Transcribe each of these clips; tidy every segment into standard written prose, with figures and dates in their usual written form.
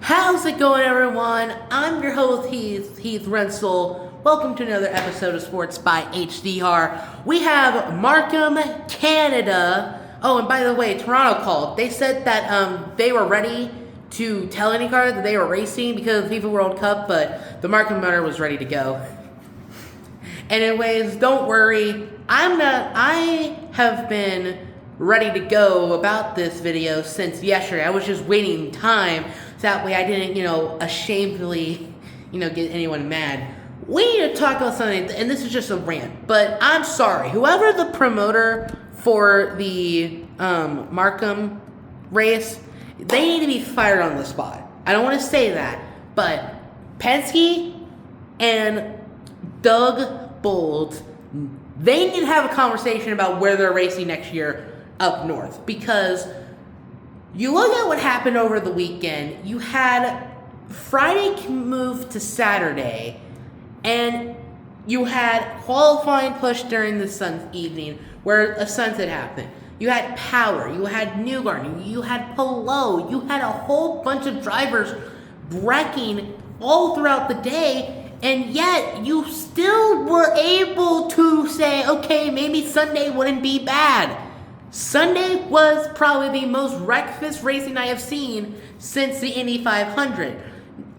How's it going, everyone? I'm your host, Heath Rensel. Welcome to another episode of Sports by HDR. We have Markham, Canada. Oh, and by the way, Toronto called. They said that they were ready to tell IndyCar that they were racing because of the FIFA World Cup, but the Markham motor was ready to go. Anyways, don't worry. I have been ready to go about this video since yesterday. I was just waiting time so that way I didn't, ashamedly, get anyone mad. We need to talk about something, and this is just a rant, but I'm sorry. Whoever the promoter for the Markham race, they need to be fired on the spot. I don't want to say that, but Penske and Doug Bolt, they need to have a conversation about where they're racing next year up north, because you look at what happened over the weekend. You had Friday move to Saturday, and you had qualifying push during the evening where a sunset happened. You had Power, you had Newgarden, you had Pelot, you had a whole bunch of drivers wrecking all throughout the day, and yet you still were able to say, okay, maybe Sunday wouldn't be bad. Sunday was probably the most wreckfest racing I have seen since the Indy 500.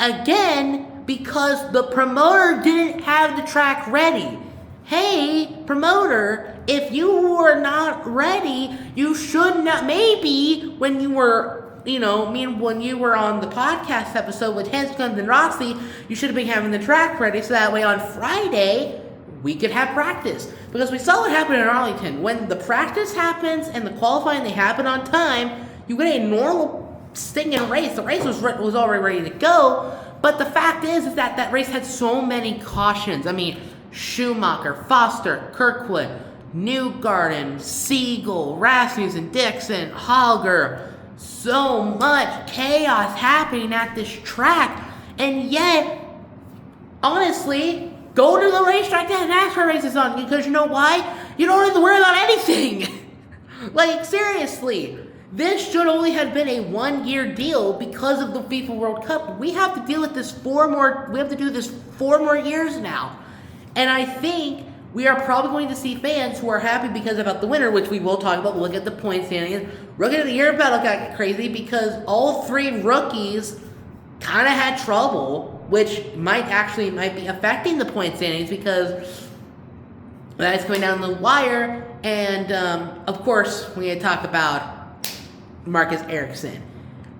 Again, because the promoter didn't have the track ready. Hey, promoter, if you were not ready, you should not, maybe when you were, when you were on the podcast episode with Hanscom and Rossi, you should have been having the track ready so that way on Friday, we could have practice. Because we saw what happened in Arlington. When the practice happens and the qualifying, they happen on time, you get a normal stinging race. The race was already ready to go. But the fact is that that race had so many cautions. I mean, Schumacher, Foster, Kirkwood, Newgarden, Siegel, Rasmussen, Dixon, Hallger. So much chaos happening at this track. And yet, honestly, go to the racetrack that NASCAR races on, because you know why? You don't have to worry about anything. Like, seriously. This should only have been a 1-year deal because of the FIFA World Cup. We have to deal with this we have to do this 4 more years now. And I think we are probably going to see fans who are happy because about the winner, which we will talk about. We'll look at the point standings. Rookie of the Year battle got crazy because all 3 rookies kind of had trouble, which might be affecting the point standings because that's going down the wire. And of course, we had to talk about Marcus Ericsson.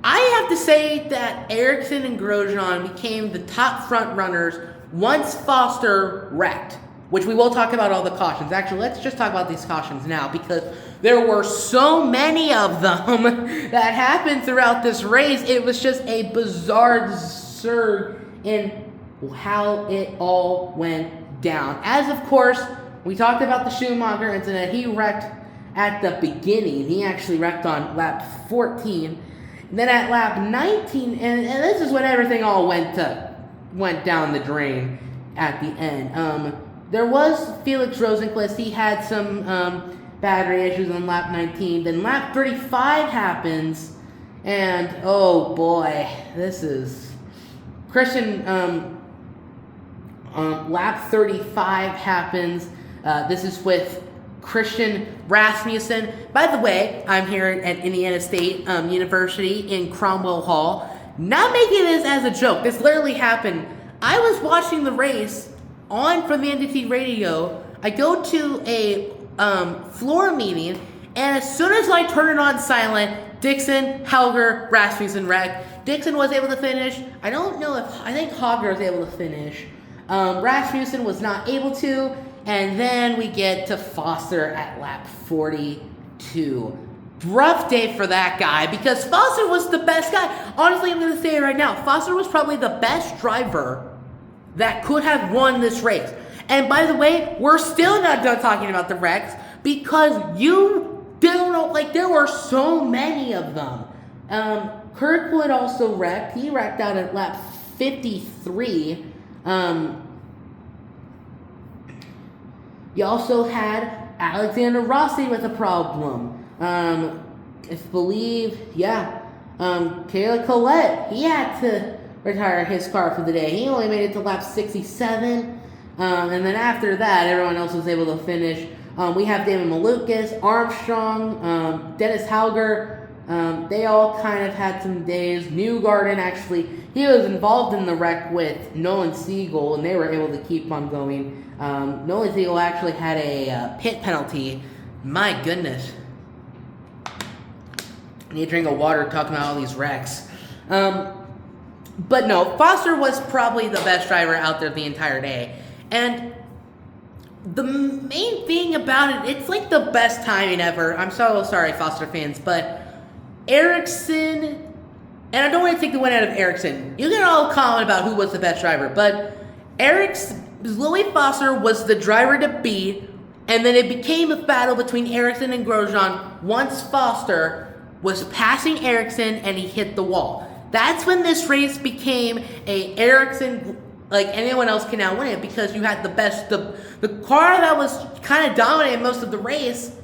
I have to say that Ericsson and Grosjean became the top front runners once Foster wrecked, which we will talk about all the cautions. Actually, let's just talk about these cautions now, because there were so many of them that happened throughout this race. It was just a bizarre surge in how it all went down. As of course, we talked about the Schumacher incident. He wrecked at the beginning. He actually wrecked on lap 14. And then at lap 19, and this is when everything all went down the drain at the end. There was Felix Rosenqvist. He had some battery issues on lap 19. Then lap 35 happens, and oh boy, this is Christian. Lap 35 happens. This is with Christian Rasmussen. By the way, I'm here at Indiana State University in Cromwell Hall. Not making this as a joke. This literally happened. I was watching the race from the NDT radio. I go to a floor meeting, and as soon as I turn it on silent, Dixon, Helger, Rasmussen wrecked. Dixon was able to finish. I think Hogger was able to finish. Rasmussen was not able to. And then we get to Foster at lap 42. Rough day for that guy, because Foster was the best guy. Honestly, I'm going to say it right now. Foster was probably the best driver that could have won this race. And by the way, we're still not done talking about the wrecks, because you don't know, there were so many of them. Kirkwood also wrecked. He wrecked out at lap 53. You also had Alexander Rossi with a problem. Kayla Collette, he had to retire his car for the day. He only made it to lap 67. And then after that, everyone else was able to finish. We have David Malukas, Armstrong, Dennis Hauger. They all kind of had some days. Newgarden, actually, he was involved in the wreck with Nolan Siegel, and they were able to keep on going. Nolan Siegel actually had a pit penalty. My goodness. I need a drink of water talking about all these wrecks. But no, Foster was probably the best driver out there the entire day. And the main thing about it, it's like the best timing ever. I'm so sorry, Foster fans, but Ericsson, and I don't want to take the win out of Ericsson. You can all comment about who was the best driver, but Louis Foster was the driver to beat, and then it became a battle between Ericsson and Grosjean once Foster was passing Ericsson and he hit the wall. That's when this race became a Ericsson, like anyone else can now win it, because you had the best, the car that was kind of dominating most of the race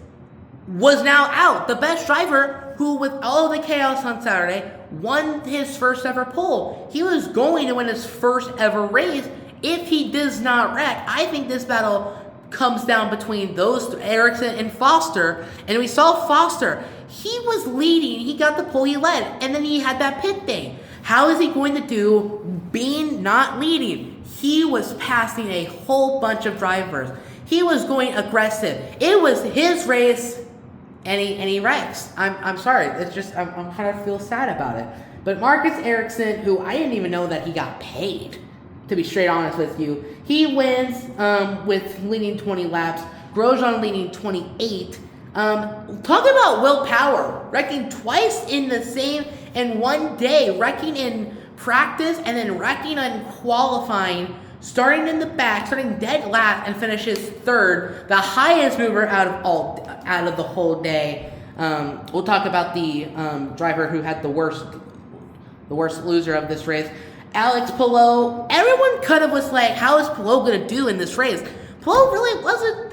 was now out. The best driver, who with all of the chaos on Saturday, won his first ever pole. He was going to win his first ever race if he does not wreck. I think this battle comes down between those Ericsson and Foster, and we saw Foster. He was leading. He got the pole. He led, and then he had that pit thing. How is he going to do being not leading? He was passing a whole bunch of drivers. He was going aggressive. It was his race, and he wrecks. I'm sorry. It's just I'm kind of feel sad about it. But Marcus Ericsson, who I didn't even know that he got paid, to be straight honest with you, he wins with leading 20 laps. Grosjean leading 28. Talk about willpower. Wrecking twice in one day. Wrecking in practice and then wrecking in qualifying. Starting in the back, starting dead last, and finishes third. The highest mover out of the whole day. We'll talk about the driver who had the worst loser of this race. Alex Palou. Everyone kind of was like, how is Palou going to do in this race? Palou really wasn't,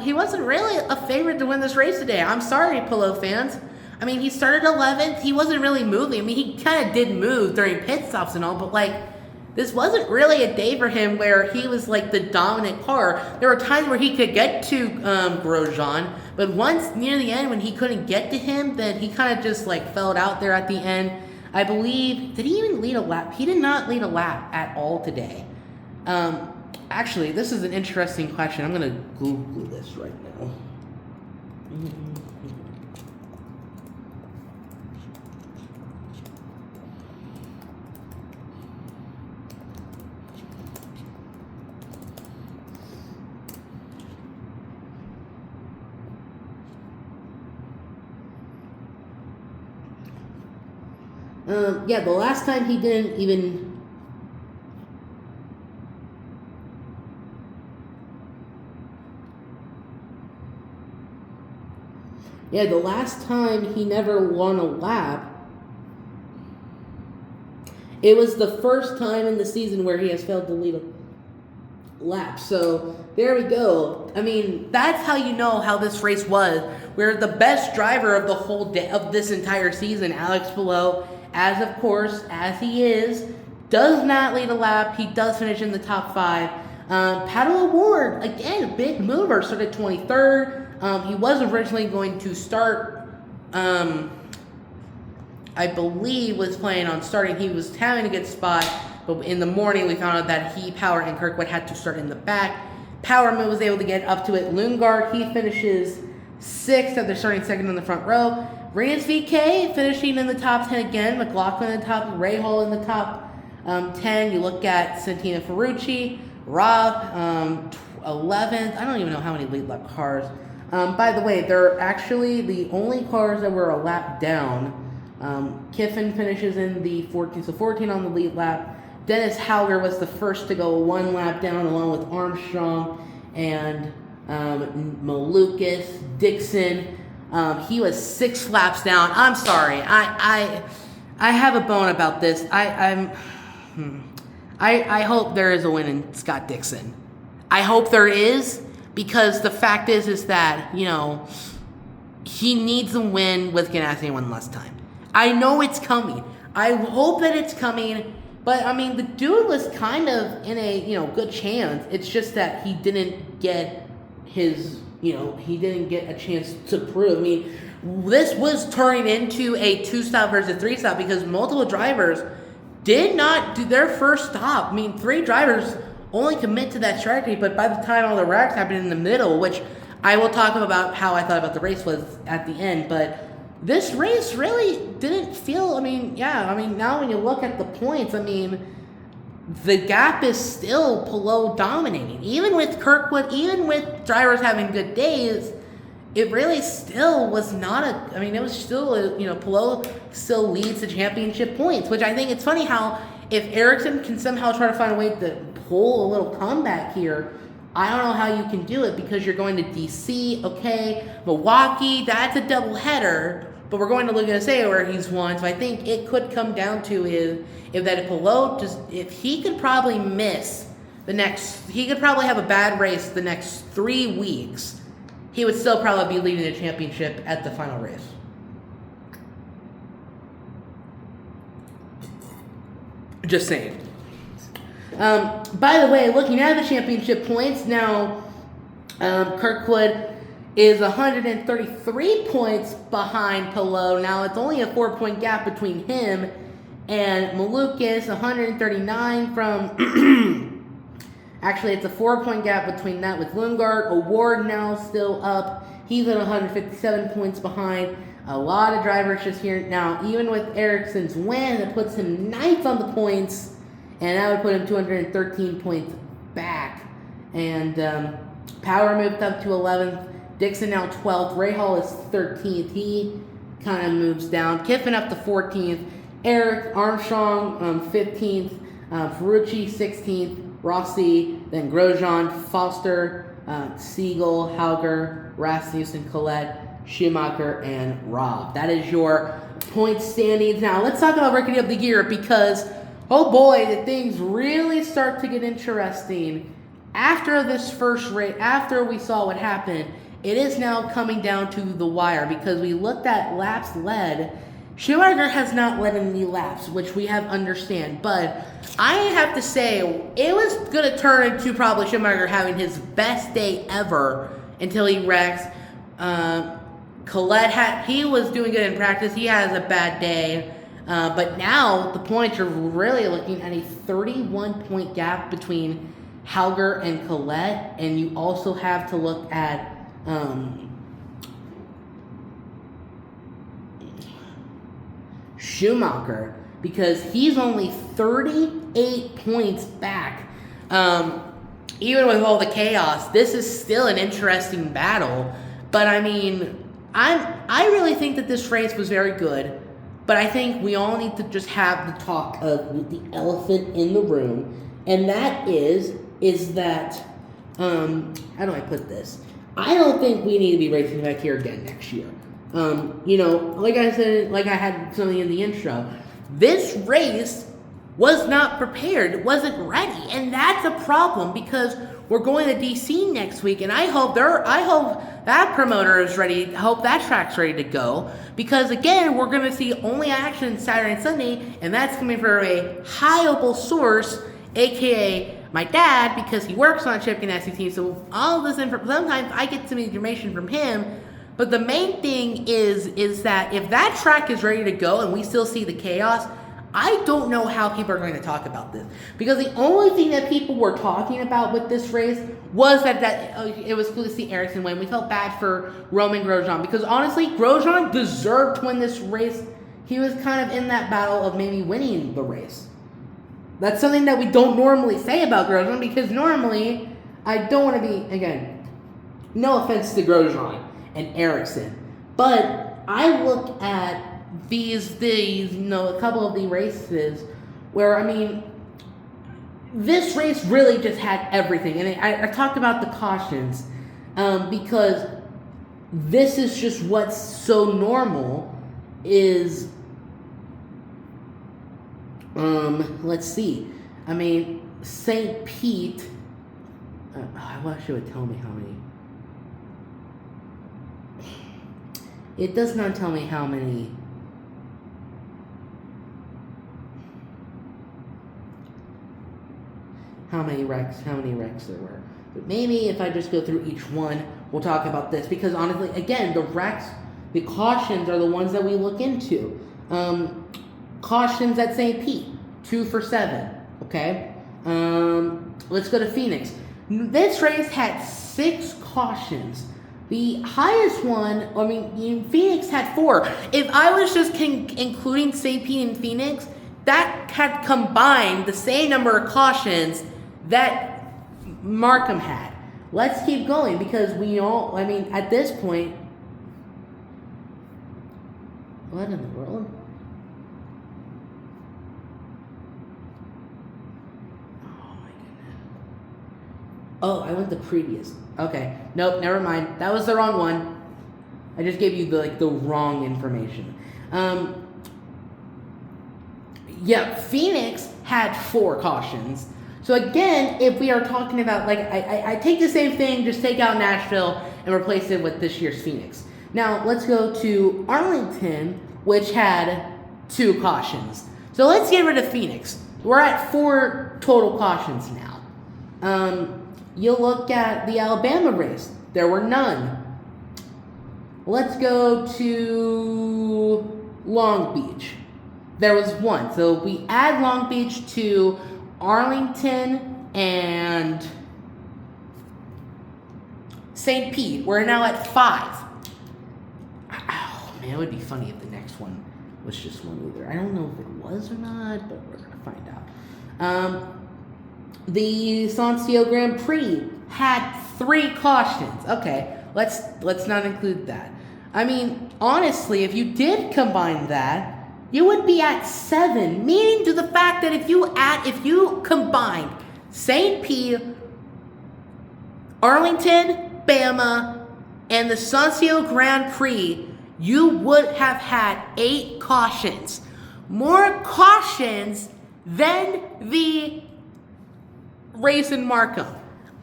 he wasn't really a favorite to win this race today. I'm sorry, Palou fans. I mean, he started 11th. He wasn't really moving. I mean, he kind of did move during pit stops and all, but this wasn't really a day for him where he was like the dominant car. There were times where he could get to Grosjean, but once near the end when he couldn't get to him, then he kind of just fell out there at the end. I believe, did he even lead a lap? He did not lead a lap at all today. Actually, this is an interesting question. I'm going to Google this right now. Yeah, the last time he didn't even... Yeah, the last time he never won a lap, it was the first time in the season where he has failed to lead a lap. So, there we go. I mean, that's how you know how this race was. Where the best driver of the whole day, of this entire season, Alex Palou, as he is, does not lead a lap. He does finish in the top 5. Paddle Award, again, big mover, started 23rd. He was originally going to start, I believe, was planning on starting. He was having a good spot, but in the morning we found out that Power, and Kirkwood had to start in the back. Powerman was able to get up to it. Lundgaard, he finishes 6th after starting second in the front row. Reyes VK finishing in the top 10 again. McLaughlin in the top. Rahal in the top 10. You look at Santina Ferrucci. Rob, 11th. I don't even know how many lead lap cars. By the way, they're actually the only cars that were a lap down. Kiffin finishes in the 14th, so 14 on the lead lap. Dennis Hauger was the first to go 1 lap down, along with Armstrong and Malukas, Dixon. He was 6 laps down. I'm sorry. I have a bone about this. I hope there is a win in Scott Dixon. I hope there is, because the fact is that, he needs a win with Ganassi one last time. I know it's coming. I hope that it's coming. But I mean, the dude was kind of in a good chance. It's just that he didn't get his he didn't get a chance to prove. I mean, this was turning into a 2-stop versus 3-stop because multiple drivers did not do their first stop. I mean, 3 drivers only commit to that strategy, but by the time all the wrecks happened in the middle, which I will talk about how I thought about the race was at the end, but this race really didn't feel, now when you look at the points, the gap is still Palou dominating. Even with Kirkwood, even with drivers having good days, it really still was not it was still, Palou still leads the championship points, which I think it's funny how if Ericsson can somehow try to find a way to pull a little comeback here, I don't know how you can do it because you're going to DC, okay, Milwaukee, that's a double header, but we're going to Laguna where he's won, so I think it could come down to if Palou if he could probably he could probably have a bad race the next 3 weeks, he would still probably be leading the championship at the final race. Just saying. By the way, looking at the championship points now, Kirkwood is 133 points behind Palou. Now it's only a 4-point gap between him and Malukas, 139 from. Actually, it's a 4-point gap between that with Lundgaard. Award now still up. He's at 157 points behind. A lot of drivers just here now. Even with Ericsson's win, it puts him 9th on the points. And that would put him 213 points back. And Power moved up to 11th. Dixon now 12th. Rahal is 13th. He kind of moves down. Kiffin up to 14th. Eric Armstrong 15th. Ferrucci 16th. Rossi, then Grosjean, Foster, Siegel, Hauger, Rasmussen, Collette, Schumacher, and Robb. That is your point standings. Now, let's talk about Rookie of the Year because, oh boy, the things really start to get interesting. After this first race, after we saw what happened, it is now coming down to the wire because we looked at laps led. Schumacher has not led any laps, which we have understand, but I have to say it was going to turn into probably Schumacher having his best day ever until he wrecks. Collette he was doing good in practice. He has a bad day, but now the points are really looking at a 31-point gap between Hauger and Collette, and you also have to look at Schumacher because he's only 38 points back. Even with all the chaos, this is still an interesting battle. But I really think that this race was very good. But I think we all need to just have the talk of the elephant in the room, and that is that how do I put this? I don't think we need to be racing back here again next year. Like I said, like I had something in the intro, this race was not prepared. It wasn't ready. And that's a problem because we're going to DC next week, and I hope that promoter is ready. I hope that track's ready to go. Because again, we're going to see only action Saturday and Sunday, and that's coming from a hireable source, aka my dad, because he works on a Chip Ganassi team. So all this sometimes I get some information from him. But the main thing is that if that track is ready to go and we still see the chaos, I don't know how people are going to talk about this. Because the only thing that people were talking about with this race was that it was cool to see Ericsson win. We felt bad for Roman Grosjean. Because honestly, Grosjean deserved to win this race. He was kind of in that battle of maybe winning the race. That's something that we don't normally say about Grosjean. Because normally, I don't want to be, again, no offense to Grosjean and Ericsson, but I look at these a couple of the races where this race really just had everything, and I talked about the cautions because this is just what's so normal is. Let's see. St. Pete. I wish it would tell me how many. It does not tell me how many how many wrecks there were. But maybe if I just go through each one, we'll talk about this. Because honestly, again, the cautions are the ones that we look into. Cautions at St. Pete, 2 for 7. Okay? Let's go to Phoenix. This race had 6 cautions. The highest one, Phoenix had 4. If I was just including St. Pete and Phoenix, that had combined the same number of cautions that Markham had. Let's keep going because at this point, what in the world? Oh, I went the previous. Okay. Nope, never mind. That was the wrong one. I just gave you the wrong information. Phoenix had 4 cautions. So again, if we are talking about, I take the same thing, just take out Nashville and replace it with this year's Phoenix. Now, let's go to Arlington, which had 2 cautions. So let's get rid of Phoenix. We're at 4 total cautions now. You look at the Alabama race. There were none. Let's go to Long Beach. There was 1. So we add Long Beach to Arlington and St. Pete. We're now at 5. Oh, man, it would be funny if the next one was just 1 either. I don't know if it was or not, but we're going to find out. The Sancio Grand Prix had 3 cautions. Okay, let's not include that. Honestly, if you did combine that, you would be at 7, meaning to the fact that if you combined St. Pete, Arlington, Bama, and the Sancio Grand Prix, you would have had 8 cautions. More cautions than the race in Markham.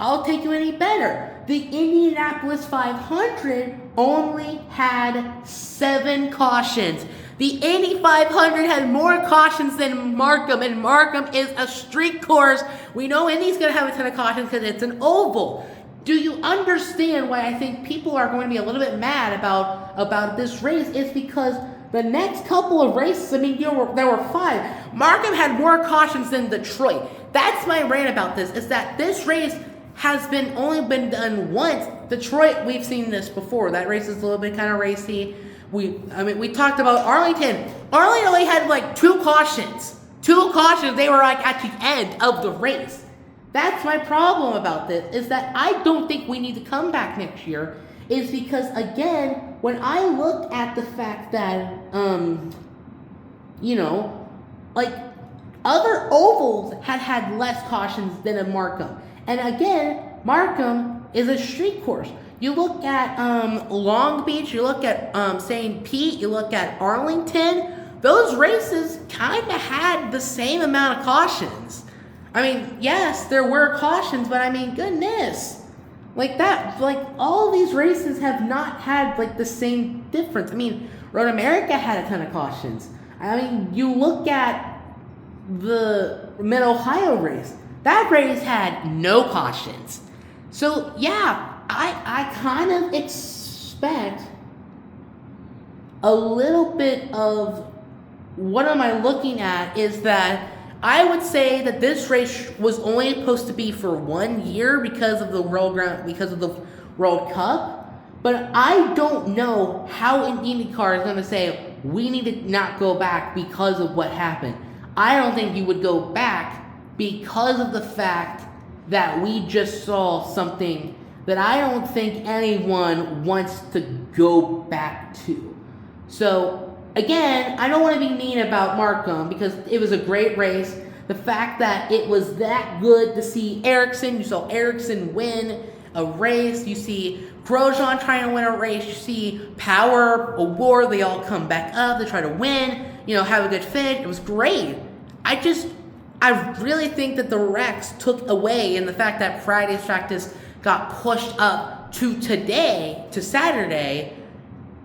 I'll take you any better. The Indianapolis 500 only had 7 cautions. The Indy 500 had more cautions than Markham, and Markham is a street course. We know Indy's going to have a ton of cautions because it's an oval. Do you understand why I think people are going to be a little bit mad about this race? It's because the next couple of races, there were 5. Markham had more cautions than Detroit. That's my rant about this, is that this race has only been done once. Detroit, we've seen this before. That race is a little bit kind of racy. We talked about Arlington. Arlington only had 2 cautions. 2 cautions, they were at the end of the race. That's my problem about this, is that I don't think we need to come back next year, is because, again, when I look at the fact that, other ovals had less cautions than a Markham. And again, Markham is a street course. You look at Long Beach, you look at St. Pete, you look at Arlington, those races kind of had the same amount of cautions. Yes, there were cautions, but goodness. All these races have not had, the same difference. Road America had a ton of cautions. You look at the Mid-Ohio race. That race had no cautions. So, yeah, I kind of expect a little bit of what am I looking at is that I would say that this race was only supposed to be for 1 year because of the World Cup. But I don't know how an IndyCar is going to say, we need to not go back because of what happened. I don't think you would go back because of the fact that we just saw something that I don't think anyone wants to go back to. So, again, I don't want to be mean about Markham because it was a great race. The fact that it was that good to see Ericsson, you saw Ericsson win a race, you see Grosjean trying to win a race, you see Power, Award, they all come back up, they try to win, have a good finish. It was great. I really think that the wrecks took away in the fact that Friday's practice got pushed up to today, to Saturday,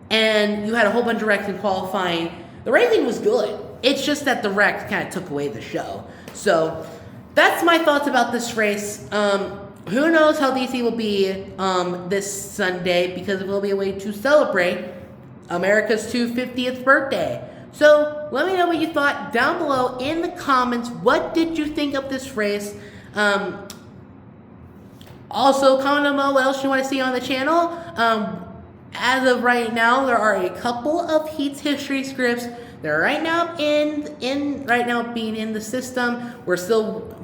and you had a whole bunch of wrecks in qualifying. The racing was good. It's just that the wrecks kind of took away the show. So, that's my thoughts about this race. Who knows how DC will be this Sunday, because it will be a way to celebrate America's 250th birthday. So let me know what you thought down below in the comments. What did you think of this race? Also, comment down below what else you want to see on the channel. As of right now, there are a couple of Heat's history scripts. They're right now being in the system. We're still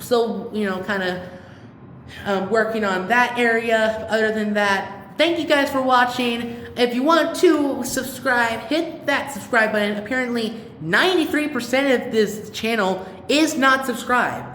kind of working on that area. Other than that, thank you guys for watching. If you want to subscribe, hit that subscribe button. Apparently, 93% of this channel is not subscribed.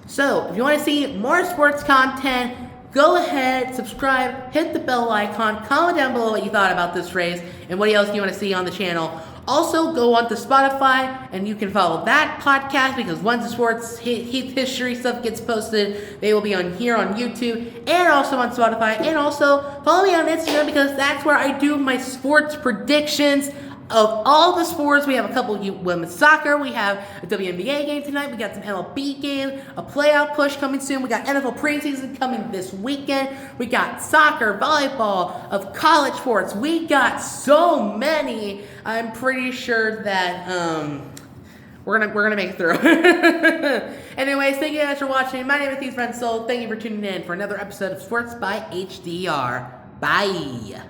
So, if you want to see more sports content, go ahead, subscribe, hit the bell icon, comment down below what you thought about this race, and what else you want to see on the channel. Also, go on to Spotify, and you can follow that podcast, because once the sports history stuff gets posted, they will be on here on YouTube, and also on Spotify, and also follow me on Instagram, because that's where I do my sports predictions of all the sports. We have a couple of women's soccer, we have a WNBA game tonight, we got some MLB games, a playoff push coming soon, we got NFL preseason coming this weekend, we got soccer, volleyball, of college sports, we got so many. I'm pretty sure that we're gonna make it through. Anyways, thank you guys for watching. My name is Heath Friend Soul. Thank you for tuning in for another episode of Sports by HDR. Bye.